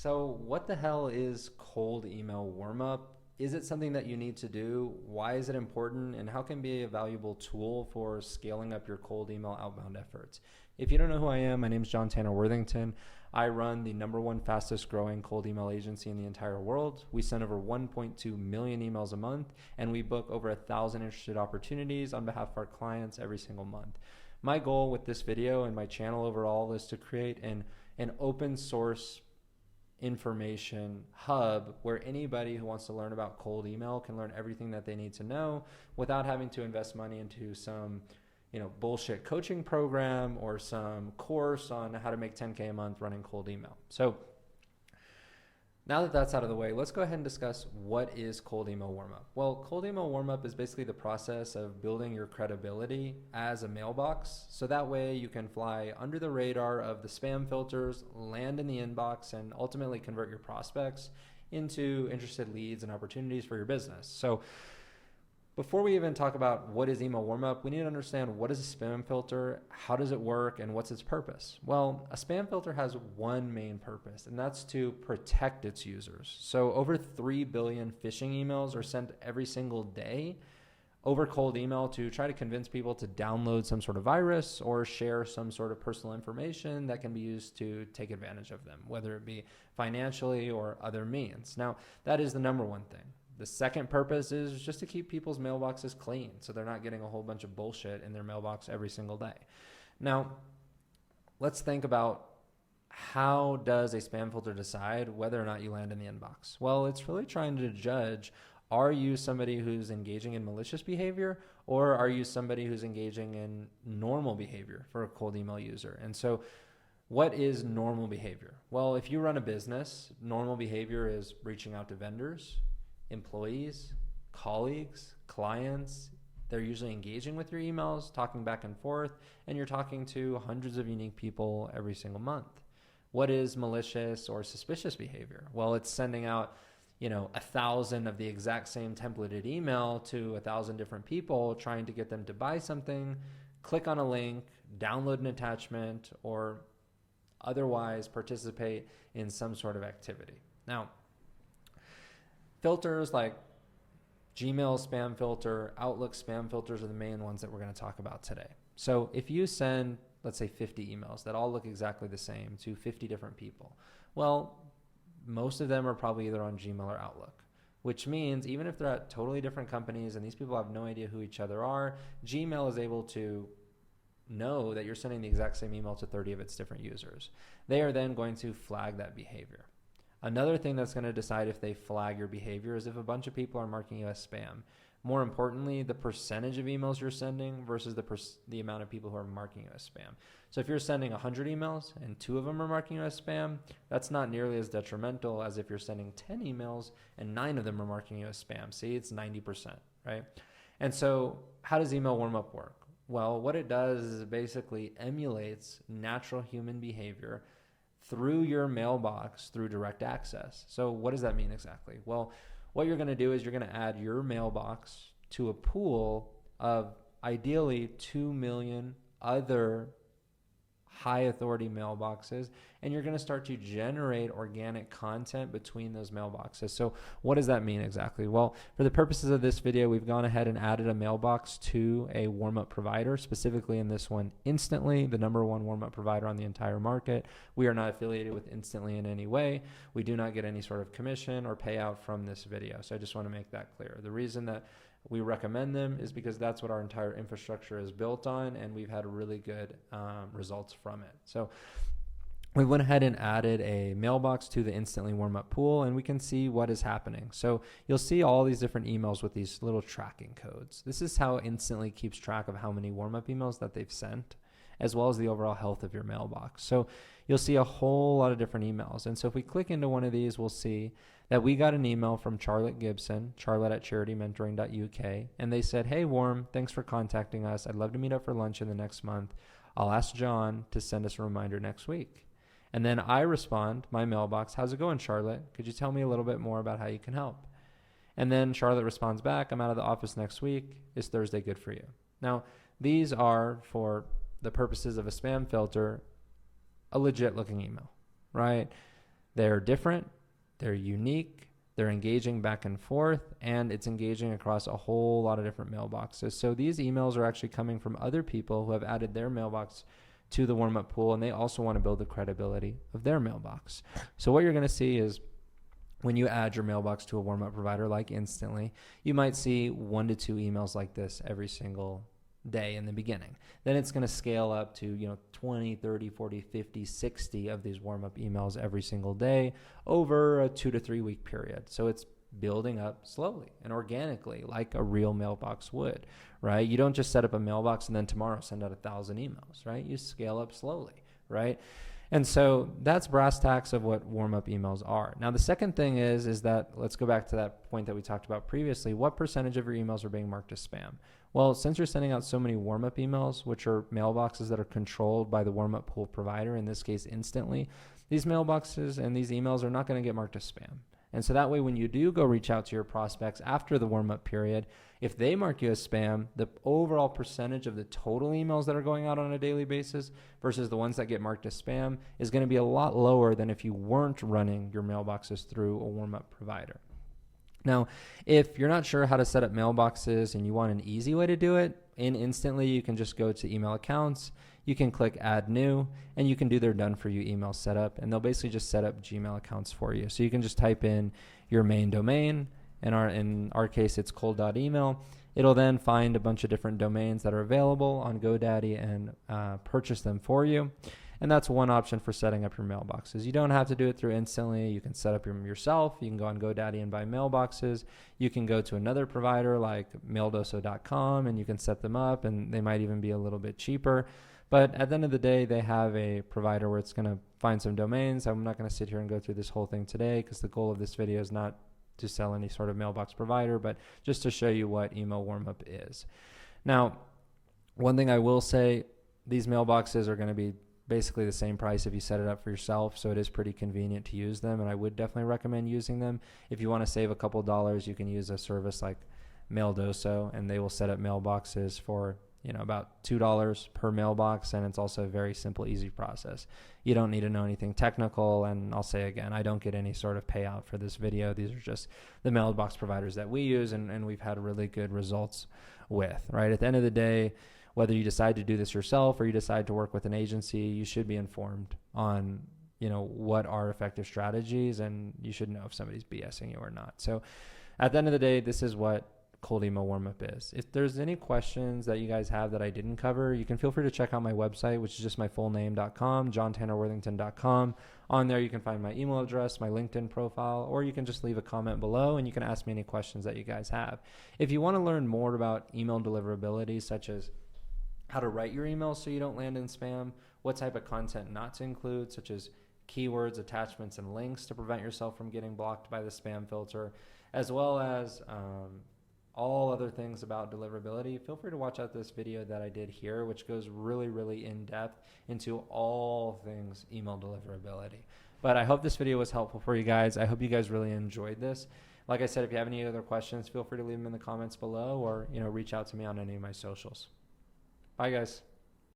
So what the hell is cold email warm-up? Is it something that you need to do? Why is it important? And how can it be a valuable tool for scaling up your cold email outbound efforts? If you don't know who I am, my name is John Tanner Worthington. I run the #1 fastest growing cold email agency in the entire world. We send over 1.2 million emails a month, and we book over 1,000 interested opportunities on behalf of our clients every single month. My goal with this video and my channel overall is to create an open source information hub where anybody who wants to learn about cold email can learn everything that they need to know without having to invest money into some bullshit coaching program or some course on how to make 10K a month running cold email. So now that that's out of the way, let's go ahead and discuss what is cold email warmup. Well, cold email warmup is basically the process of building your credibility as a mailbox. So that way you can fly under the radar of the spam filters, land in the inbox, and ultimately convert your prospects into interested leads and opportunities for your business. So before we even talk about what is email warmup, we need to understand what is a spam filter, how does it work, and what's its purpose. Well, a spam filter has one main purpose, and that's to protect its users. So over 3 billion phishing emails are sent every single day over cold email to try to convince people to download some sort of virus or share some sort of personal information that can be used to take advantage of them, whether it be financially or other means. Now, that is the #1 thing. The second purpose is just to keep people's mailboxes clean so they're not getting a whole bunch of bullshit in their mailbox every single day. Now, let's think about how does a spam filter decide whether or not you land in the inbox? Well, it's really trying to judge, are you somebody who's engaging in malicious behavior or are you somebody who's engaging in normal behavior for a cold email user? And so what is normal behavior? Well, if you run a business, normal behavior is reaching out to vendors, employees, colleagues, clients. They're usually engaging with your emails, talking back and forth, and you're talking to hundreds of unique people every single month. What is malicious or suspicious behavior? Well, it's sending out 1,000 of the exact same templated email to 1,000 different people, trying to get them to buy something, click on a link, download an attachment, or otherwise participate in some sort of activity. Now, filters like Gmail spam filter, Outlook spam filters are the main ones that we're going to talk about today. So if you send, let's say 50 emails that all look exactly the same to 50 different people, well, most of them are probably either on Gmail or Outlook, which means even if they're at totally different companies and these people have no idea who each other are, Gmail is able to know that you're sending the exact same email to 30 of its different users. They are then going to flag that behavior. Another thing that's going to decide if they flag your behavior is if a bunch of people are marking you as spam. More importantly, the percentage of emails you're sending versus the amount of people who are marking you as spam. So if you're sending 100 emails and 2 of them are marking you as spam, that's not nearly as detrimental as if you're sending 10 emails and 9 of them are marking you as spam. See, it's 90%, right? And so how does email warmup work? Well, what it does is it basically emulates natural human behavior through your mailbox through direct access. So what does that mean exactly? Well, what you're going to do is you're going to add your mailbox to a pool of ideally 2 million other high authority mailboxes, and you're going to start to generate organic content between those mailboxes. So what does that mean exactly? Well, for the purposes of this video, we've gone ahead and added a mailbox to a warm-up provider, specifically in this one, Instantly, the #1 warm-up provider on the entire market. We are not affiliated with Instantly in any way. We do not get any sort of commission or payout from this video. So I just want to make that clear. The reason that we recommend them is because that's what our entire infrastructure is built on, and we've had really good results from it. So we went ahead and added a mailbox to the Instantly warm-up pool, and we can see what is happening. So you'll see all these different emails with these little tracking codes. This is how Instantly keeps track of how many warm-up emails that they've sent, as well as the overall health of your mailbox. So you'll see a whole lot of different emails. And so if we click into one of these, we'll see that we got an email from Charlotte Gibson, charlotte@charitymentoring.uk, and they said, "Hey, Warm, thanks for contacting us. I'd love to meet up for lunch in the next month. I'll ask John to send us a reminder next week." And then I respond, my mailbox, "How's it going, Charlotte? Could you tell me a little bit more about how you can help?" And then Charlotte responds back, "I'm out of the office next week. Is Thursday good for you?" Now, these are, for the purposes of a spam filter, a legit looking email, right? They're different, they're unique, they're engaging back and forth, and it's engaging across a whole lot of different mailboxes. So these emails are actually coming from other people who have added their mailbox to the Warmup pool, and they also want to build the credibility of their mailbox. So what you're going to see is when you add your mailbox to a Warmup provider like Instantly, you might see 1 to 2 emails like this every single day in the beginning. Then it's going to scale up to 20, 30, 40, 50, 60 of these Warmup emails every single day over a 2 to 3 week period. So it's building up slowly and organically like a real mailbox would, right? You don't just set up a mailbox and then tomorrow send out 1,000 emails, right? You scale up slowly, right? And so that's brass tacks of what Warmup emails are. Now, the second thing is that, let's go back to that point that we talked about previously. What percentage of your emails are being marked as spam? Well, since you're sending out so many Warmup emails, which are mailboxes that are controlled by the Warmup pool provider, in this case Instantly, these mailboxes and these emails are not going to get marked as spam. And so that way, when you do go reach out to your prospects after the warm-up period, if they mark you as spam, the overall percentage of the total emails that are going out on a daily basis versus the ones that get marked as spam is going to be a lot lower than if you weren't running your mailboxes through a warm-up provider. Now, if you're not sure how to set up mailboxes and you want an easy way to do it, in Instantly, you can just go to email accounts, you can click add new, and you can do their done for you email setup, and they'll basically just set up Gmail accounts for you. So you can just type in your main domain, in our case, it's cold.email. It'll then find a bunch of different domains that are available on GoDaddy and purchase them for you. And that's one option for setting up your mailboxes. You don't have to do it through Instantly. You can set up them yourself. You can go on GoDaddy and buy mailboxes. You can go to another provider like maildoso.com and you can set them up, and they might even be a little bit cheaper. But at the end of the day, they have a provider where it's going to find some domains. I'm not going to sit here and go through this whole thing today because the goal of this video is not to sell any sort of mailbox provider, but just to show you what email warmup is. Now, one thing I will say, these mailboxes are going to be basically the same price if you set it up for yourself, so it is pretty convenient to use them, and I would definitely recommend using them. If you want to save a couple dollars, you can use a service like Maildoso, and they will set up mailboxes for about $2 per mailbox, and it's also a very simple, easy process. You don't need to know anything technical, and I'll say again, I don't get any sort of payout for this video. These are just the mailbox providers that we use, and we've had really good results with, right? At the end of the day, whether you decide to do this yourself or you decide to work with an agency, you should be informed on what are effective strategies, and you should know if somebody's BSing you or not. So at the end of the day, this is what cold email warmup is. If there's any questions that you guys have that I didn't cover, you can feel free to check out my website, which is just my full name.com, johntannerworthington.com. On there, you can find my email address, my LinkedIn profile, or you can just leave a comment below and you can ask me any questions that you guys have. If you want to learn more about email deliverability, such as how to write your emails so you don't land in spam, what type of content not to include, such as keywords, attachments, and links to prevent yourself from getting blocked by the spam filter, as well as all other things about deliverability, feel free to watch out this video that I did here, which goes really, really in depth into all things email deliverability. But I hope this video was helpful for you guys. I hope you guys really enjoyed this. Like I said, if you have any other questions, feel free to leave them in the comments below, or reach out to me on any of my socials. Bye, guys.